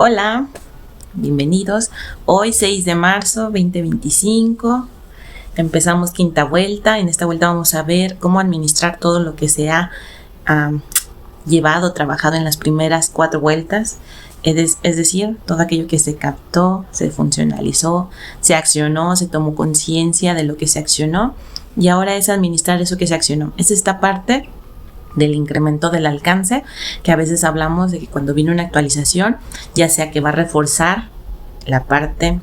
Hola, bienvenidos. Hoy 6 de marzo 2025. Empezamos quinta vuelta. En esta vuelta vamos a ver cómo administrar todo lo que se ha trabajado en las primeras 4 vueltas. Es decir, todo aquello que se captó, se funcionalizó, se accionó, se tomó conciencia de lo que se accionó y ahora es administrar eso que se accionó. Es esta parte del incremento del alcance, que a veces hablamos de que cuando viene una actualización, ya sea que va a reforzar la parte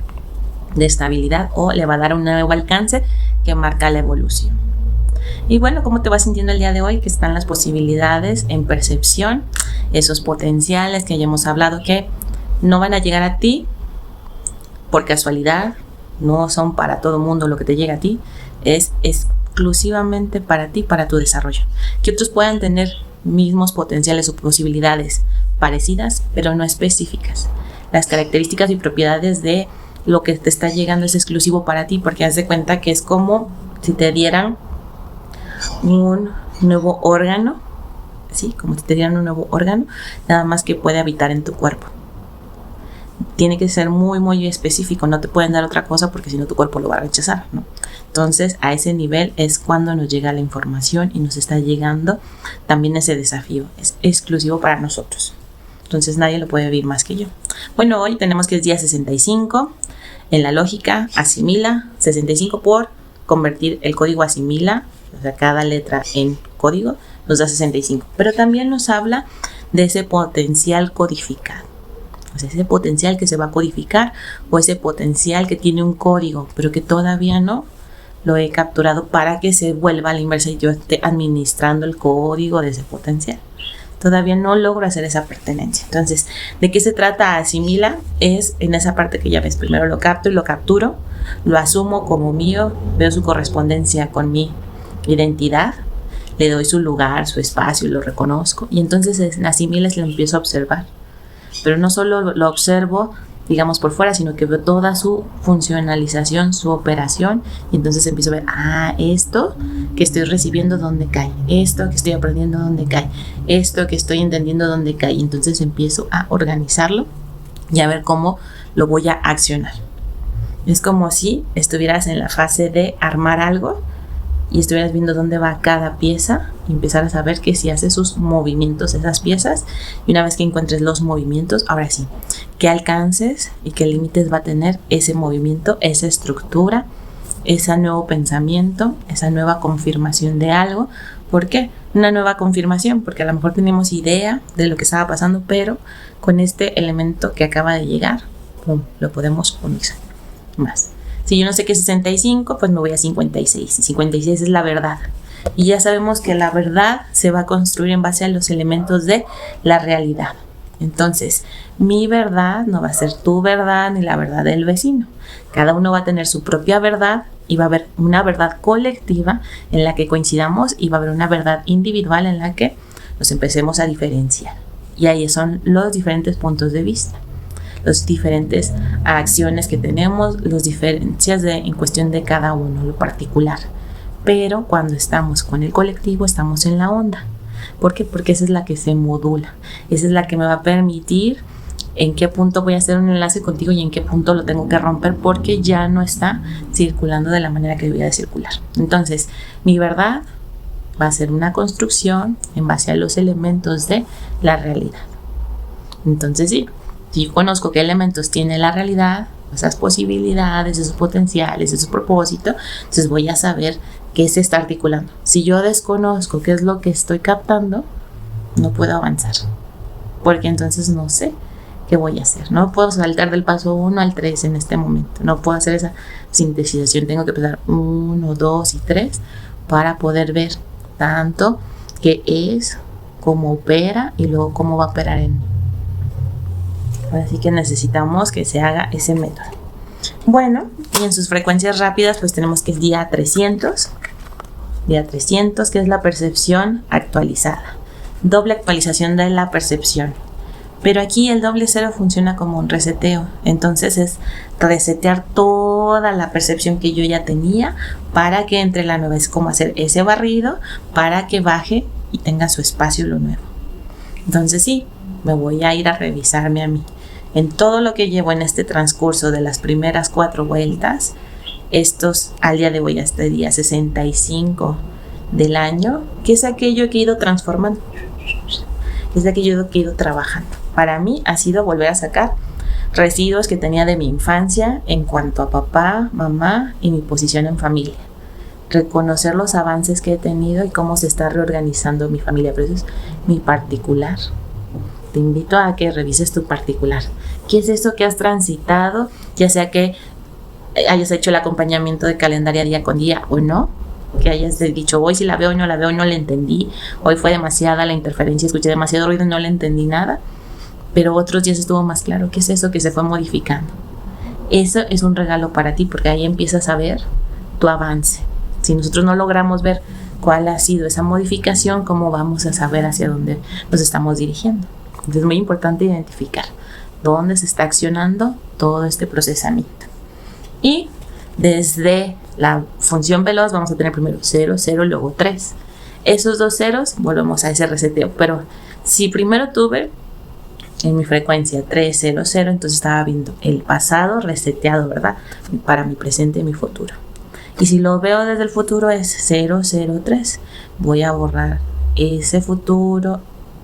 de estabilidad o le va a dar un nuevo alcance que marca la evolución. Y bueno, ¿cómo te vas sintiendo el día de hoy? Que están las posibilidades en percepción, esos potenciales que ya hemos hablado que no van a llegar a ti por casualidad, no son para todo mundo lo que te llega a ti, es exclusivamente para ti, para tu desarrollo. Que otros puedan tener mismos potenciales o posibilidades parecidas, pero no específicas. Las características y propiedades de lo que te está llegando es exclusivo para ti, porque haz de cuenta que es como si te dieran un nuevo órgano, ¿sí? Como si te dieran un nuevo órgano, nada más que puede habitar en tu cuerpo. Tiene que ser muy, muy específico, no te pueden dar otra cosa porque si no tu cuerpo lo va a rechazar, ¿no? Entonces, a ese nivel es cuando nos llega la información y nos está llegando también ese desafío. Es exclusivo para nosotros. Entonces, nadie lo puede vivir más que yo. Bueno, hoy tenemos que es día 65. En la lógica, asimila 65 por convertir el código asimila, o sea, cada letra en código, nos da 65. Pero también nos habla de ese potencial codificado. O sea, ese potencial que se va a codificar o ese potencial que tiene un código, pero que todavía no lo he capturado para que se vuelva a la inversa y yo esté administrando el código de ese potencial. Todavía no logro hacer esa pertenencia. Entonces, ¿de qué se trata? Asimila es en esa parte que ya ves. Primero lo capto y lo capturo, lo asumo como mío, veo su correspondencia con mi identidad, le doy su lugar, su espacio, lo reconozco y entonces en asimila lo empiezo a observar. Pero no solo lo observo, digamos, por fuera, sino que veo toda su funcionalización, su operación, y entonces empiezo a ver, esto que estoy recibiendo, ¿dónde cae? Esto que estoy aprendiendo, ¿dónde cae? Esto que estoy entendiendo, ¿dónde cae? Y entonces empiezo a organizarlo y a ver cómo lo voy a accionar. Es como si estuvieras en la fase de armar algo y estuvieras viendo dónde va cada pieza y empezar a saber que si hace sus movimientos esas piezas y una vez que encuentres los movimientos, ahora sí, qué alcances y qué límites va a tener ese movimiento, esa estructura, ese nuevo pensamiento, esa nueva confirmación de algo. ¿Por qué? Una nueva confirmación, porque a lo mejor tenemos idea de lo que estaba pasando, pero con este elemento que acaba de llegar, ¡pum!, lo podemos unir más. Si yo no sé qué es 65, pues me voy a 56. Y 56 es la verdad. Y ya sabemos que la verdad se va a construir en base a los elementos de la realidad. Entonces, mi verdad no va a ser tu verdad ni la verdad del vecino. Cada uno va a tener su propia verdad y va a haber una verdad colectiva en la que coincidamos y va a haber una verdad individual en la que nos empecemos a diferenciar. Y ahí son los diferentes puntos de vista, las diferentes acciones que tenemos, las diferencias en cuestión de cada uno, lo particular. Pero cuando estamos con el colectivo, estamos en la onda. ¿Por qué? Porque esa es la que se modula. Esa es la que me va a permitir en qué punto voy a hacer un enlace contigo y en qué punto lo tengo que romper porque ya no está circulando de la manera que debía de circular. Entonces, mi verdad va a ser una construcción en base a los elementos de la realidad. Entonces, sí. Si yo conozco qué elementos tiene la realidad, esas posibilidades, esos potenciales, esos propósitos, entonces voy a saber qué se está articulando. Si yo desconozco qué es lo que estoy captando, no puedo avanzar, porque entonces no sé qué voy a hacer. No puedo saltar del paso 1 al 3 en este momento. No puedo hacer esa sintetización. Tengo que empezar 1, 2 y 3 para poder ver tanto qué es, cómo opera y luego cómo va a operar en mí. Así que necesitamos que se haga ese método. Bueno, y en sus frecuencias rápidas pues tenemos que es día 300. Día 300, que es la percepción actualizada. Doble actualización de la percepción. Pero aquí el doble cero funciona como un reseteo. Entonces es resetear toda la percepción que yo ya tenía para que entre la nueva. Es como hacer ese barrido para que baje y tenga su espacio lo nuevo. Entonces sí, me voy a ir a revisarme a mí. en todo lo que llevo en este transcurso de las primeras 4 vueltas, estos al día de hoy, hasta el día 65 del año, que es aquello que he ido transformando, es aquello que he ido trabajando. Para mí ha sido volver a sacar residuos que tenía de mi infancia en cuanto a papá, mamá y mi posición en familia. Reconocer los avances que he tenido y cómo se está reorganizando mi familia, pero eso es mi particular. Te invito a que revises tu particular. ¿Qué es eso que has transitado? Ya sea que hayas hecho el acompañamiento de calendario día con día o no, que hayas dicho, hoy sí la veo, no la veo, no la entendí, hoy fue demasiada la interferencia, escuché demasiado ruido y no le entendí nada, pero otros días estuvo más claro. ¿Qué es eso que se fue modificando? Eso es un regalo para ti, porque ahí empiezas a ver tu avance. Si nosotros no logramos ver cuál ha sido esa modificación, ¿cómo vamos a saber hacia dónde nos estamos dirigiendo? Entonces es muy importante identificar dónde se está accionando todo este procesamiento. Y desde la función veloz vamos a tener primero 0, 0, luego 3. Esos 2 ceros, volvemos a ese reseteo. Pero si primero tuve en mi frecuencia 3, 0, 0, entonces estaba viendo el pasado reseteado, ¿verdad? Para mi presente y mi futuro. Y si lo veo desde el futuro es 0, 0, 3. Voy a borrar ese futuro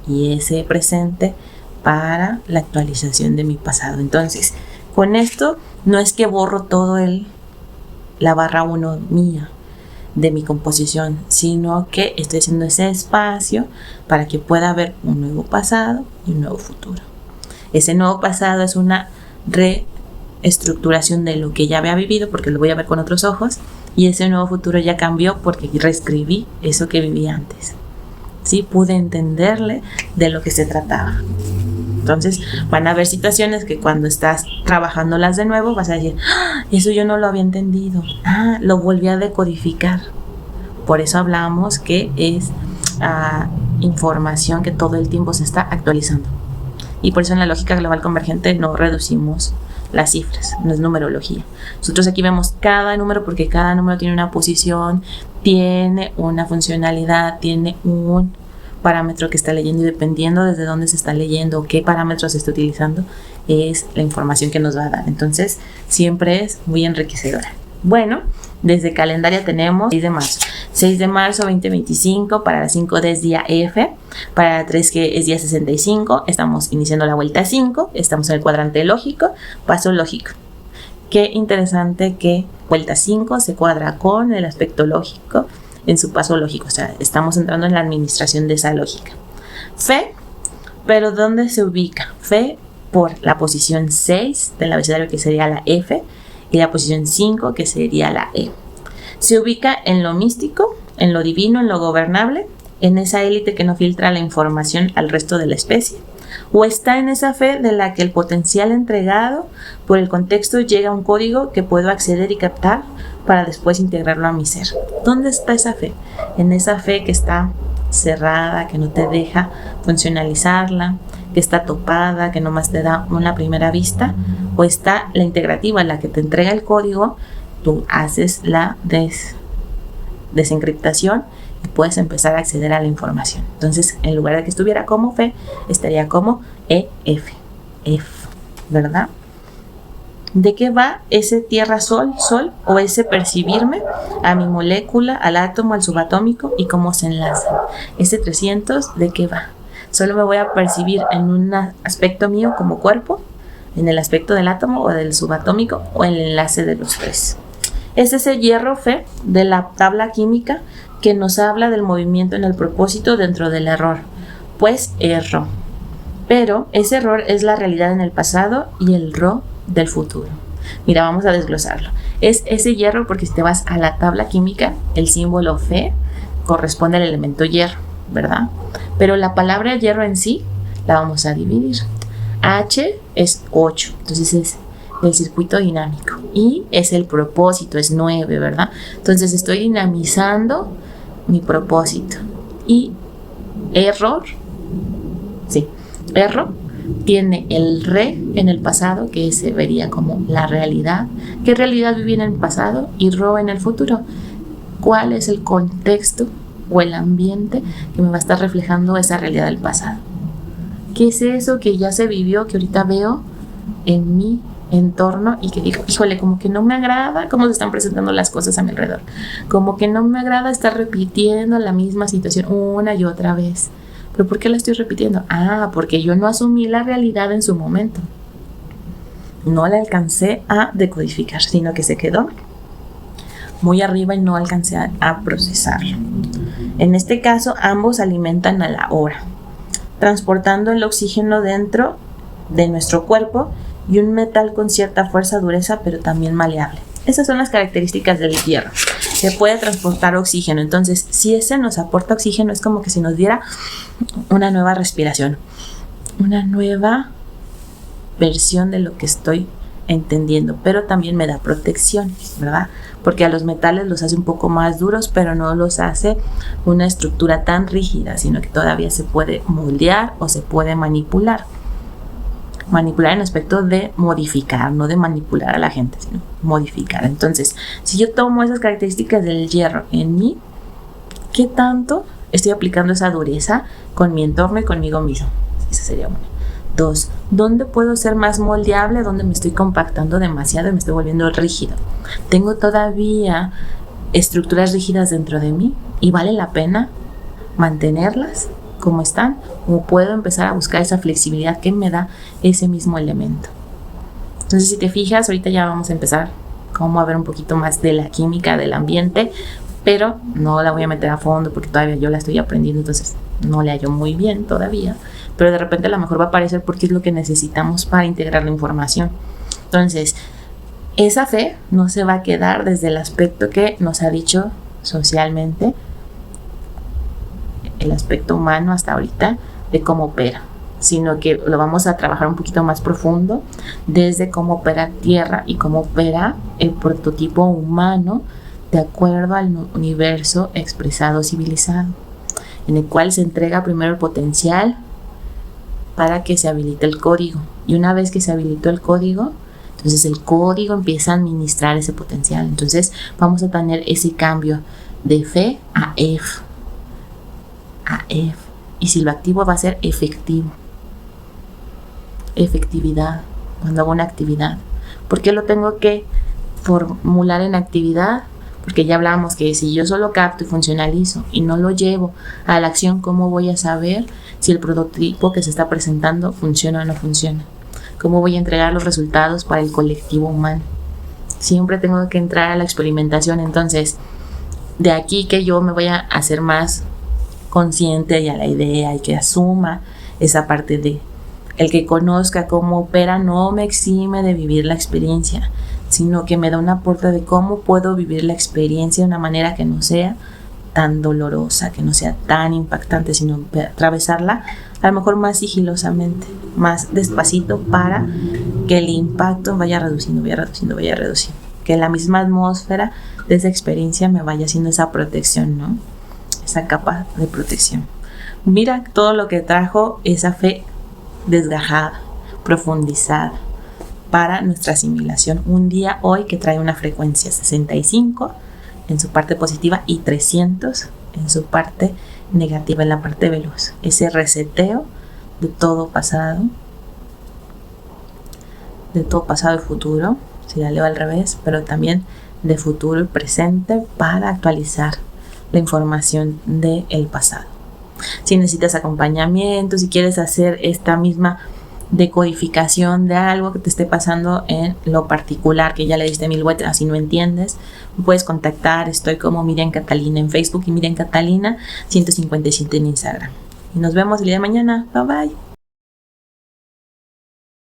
y ese presente para la actualización de mi pasado. Entonces, con esto no es que borro todo la barra 1 mía de mi composición, sino que estoy haciendo ese espacio para que pueda haber un nuevo pasado y un nuevo futuro. Ese nuevo pasado es una reestructuración de lo que ya había vivido, porque lo voy a ver con otros ojos, y ese nuevo futuro ya cambió porque reescribí eso que viví antes. ¿Sí? Pude entenderle de lo que se trataba. Entonces van a haber situaciones que cuando estás trabajándolas de nuevo vas a decir, eso yo no lo había entendido, lo volví a decodificar. Por eso hablamos que es información que todo el tiempo se está actualizando. Y por eso en la lógica global convergente no reducimos las cifras, no es numerología. Nosotros aquí vemos cada número porque cada número tiene una posición, tiene una funcionalidad, tiene un parámetro que está leyendo, y dependiendo desde dónde se está leyendo o qué parámetros se está utilizando, es la información que nos va a dar. Entonces siempre es muy enriquecedora. Bueno, desde calendario tenemos 6 de marzo. 6 de marzo 2025, para la 5D es día F, para la 3G es día 65, estamos iniciando la vuelta 5, estamos en el cuadrante lógico, paso lógico. Qué interesante que vuelta 5 se cuadra con el aspecto lógico en su paso lógico, o sea, estamos entrando en la administración de esa lógica. Fe, pero ¿dónde se ubica? Fe por la posición 6 del abecedario, que sería la F, y la posición 5, que sería la E. Se ubica en lo místico, en lo divino, en lo gobernable, en esa élite que no filtra la información al resto de la especie, o está en esa fe de la que el potencial entregado por el contexto llega a un código que puedo acceder y captar para después integrarlo a mi ser. ¿Dónde está esa fe? En esa fe que está cerrada, que no te deja funcionalizarla, que está topada, que nomás te da una primera vista, o está la integrativa, la que te entrega el código, tú haces la desencriptación y puedes empezar a acceder a la información. Entonces, en lugar de que estuviera como fe, estaría como EF, ¿verdad? ¿De qué va ese tierra-sol, sol, o ese percibirme a mi molécula, al átomo, al subatómico y cómo se enlazan? Ese 300, ¿de qué va? Solo me voy a percibir en un aspecto mío como cuerpo, en el aspecto del átomo o del subatómico, o el enlace de los tres. Es ese hierro Fe de la tabla química que nos habla del movimiento en el propósito dentro del error, pues erro. Pero ese error es la realidad en el pasado y el ro del futuro. Mira, vamos a desglosarlo. Es ese hierro porque si te vas a la tabla química, el símbolo Fe corresponde al elemento hierro, ¿verdad? Pero la palabra hierro en sí la vamos a dividir. H es 8, entonces es el circuito dinámico, y es el propósito, es 9, ¿verdad? Entonces estoy dinamizando mi propósito. Y error tiene el re en el pasado, que se vería como la realidad. ¿Qué realidad viví en el pasado? Y ro en el futuro. ¿Cuál es el contexto o el ambiente que me va a estar reflejando esa realidad del pasado? ¿Qué es eso que ya se vivió, que ahorita veo en mi entorno y que digo, híjole, como que no me agrada cómo se están presentando las cosas a mi alrededor, como que no me agrada estar repitiendo la misma situación una y otra vez. ¿Pero por qué la estoy repitiendo? Porque yo no asumí la realidad en su momento, no la alcancé a decodificar, sino que se quedó muy arriba y no alcancé a procesarlo. En este caso, ambos alimentan a la hora, transportando el oxígeno dentro de nuestro cuerpo y un metal con cierta fuerza, dureza, pero también maleable. Esas son las características del hierro, que puede transportar oxígeno. Entonces, si ese nos aporta oxígeno, es como que si nos diera una nueva respiración, una nueva versión de lo que estoy entendiendo, pero también me da protección, ¿verdad? Porque a los metales los hace un poco más duros, pero no los hace una estructura tan rígida, sino que todavía se puede moldear o se puede manipular. Manipular en aspecto de modificar, no de manipular a la gente, sino modificar. Entonces, si yo tomo esas características del hierro en mí, ¿qué tanto estoy aplicando esa dureza con mi entorno y conmigo mismo? Esa sería una. 2, ¿dónde puedo ser más moldeable? ¿Dónde me estoy compactando demasiado y me estoy volviendo rígido? ¿Tengo todavía estructuras rígidas dentro de mí y vale la pena mantenerlas como están? ¿O puedo empezar a buscar esa flexibilidad que me da ese mismo elemento? Entonces, si te fijas, ahorita ya vamos a empezar como a ver un poquito más de la química del ambiente, pero no la voy a meter a fondo porque todavía yo la estoy aprendiendo, entonces no le hallo muy bien todavía, pero de repente a lo mejor va a aparecer porque es lo que necesitamos para integrar la información. Entonces, esa fe no se va a quedar desde el aspecto que nos ha dicho socialmente, el aspecto humano hasta ahorita, de cómo opera, sino que lo vamos a trabajar un poquito más profundo desde cómo opera Tierra y cómo opera el prototipo humano de acuerdo al universo expresado civilizado, en el cual se entrega primero el potencial para que se habilite el código. Y una vez que se habilitó el código, entonces el código empieza a administrar ese potencial. Entonces vamos a tener ese cambio de fe a F. Y si lo activo va a ser efectivo. Efectividad. Cuando hago una actividad. ¿Por qué lo tengo que formular en actividad? Porque ya hablamos que si yo solo capto y funcionalizo y no lo llevo a la acción, ¿cómo voy a saber si el prototipo que se está presentando funciona o no funciona? ¿Cómo voy a entregar los resultados para el colectivo humano? Siempre tengo que entrar a la experimentación. Entonces, de aquí que yo me voy a hacer más consciente y a la idea y que asuma esa parte de el que conozca cómo opera no me exime de vivir la experiencia, sino que me da un aporte de cómo puedo vivir la experiencia de una manera que no sea tan dolorosa, que no sea tan impactante, sino atravesarla a lo mejor más sigilosamente, más despacito, para que el impacto vaya reduciendo, que la misma atmósfera de esa experiencia me vaya haciendo esa protección, ¿no? Esa capa de protección. Mira todo lo que trajo esa fe desgajada, profundizada, para nuestra asimilación. Un día hoy que trae una frecuencia 65 en su parte positiva y 300 en su parte negativa, en la parte veloz. Ese reseteo de todo pasado y futuro, si la leo al revés, pero también de futuro y presente para actualizar la información del pasado. Si necesitas acompañamiento, si quieres hacer esta misma decodificación de algo que te esté pasando en lo particular, que ya le diste 1000 vueltas, así no entiendes, me puedes contactar. Estoy como Miriam Catalina en Facebook y Miriam Catalina 157 en Instagram. Y nos vemos el día de mañana. Bye bye.